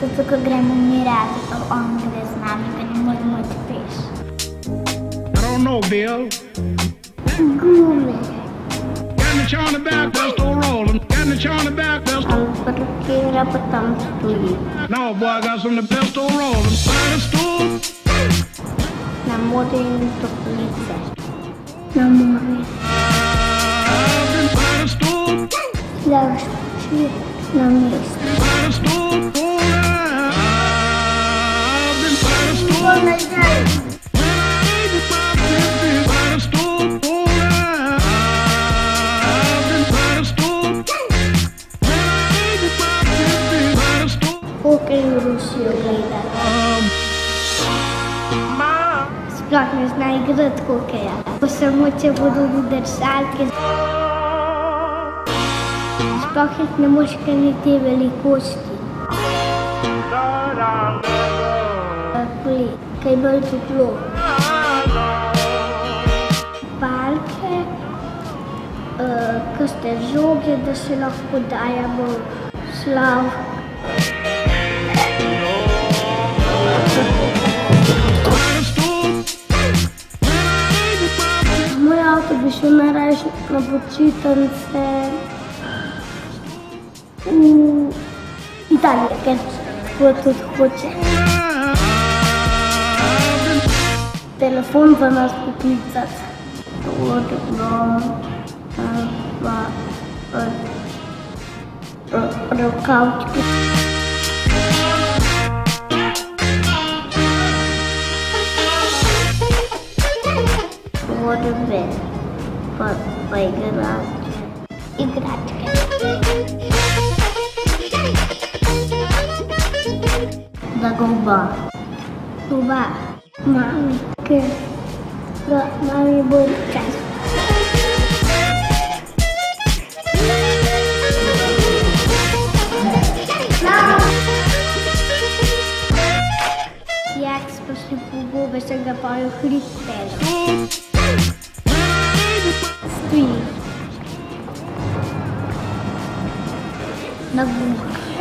Zato gremo mi radi, pa on gre z nami, ker ne moremo iti peš. I don't know, Bill. Gume. Got the chair on the back, pistol rolling. Got the chair on the back, pistol. Parkira pa tam stoji. No, boy, I got some the pistol rolling. By the stool. Na more in toplice. Na more. By the stool. Završi na mesto. By the stool. By the stool. Nazaj. Hokej v Rusijo gledati. Sploh ne zna igrati hokeja. Samo če bodo držalke. Sploh jih ne moš kaj ni te velikosti. Kaj bolj toplo. Palke, kaste žoge, da se lahko dajamo slav. Moj avto bi šel najraje na počitnice v Italijo, ker tako tudi hoče. Telefon za nas poklicati. Rokavčki. Vodove, pa igračke. Da ga oba. Mami, ker mami bo čas. Jak smo šli po gobe, se ga pa je hrib peljal. Stoji. Na gumah.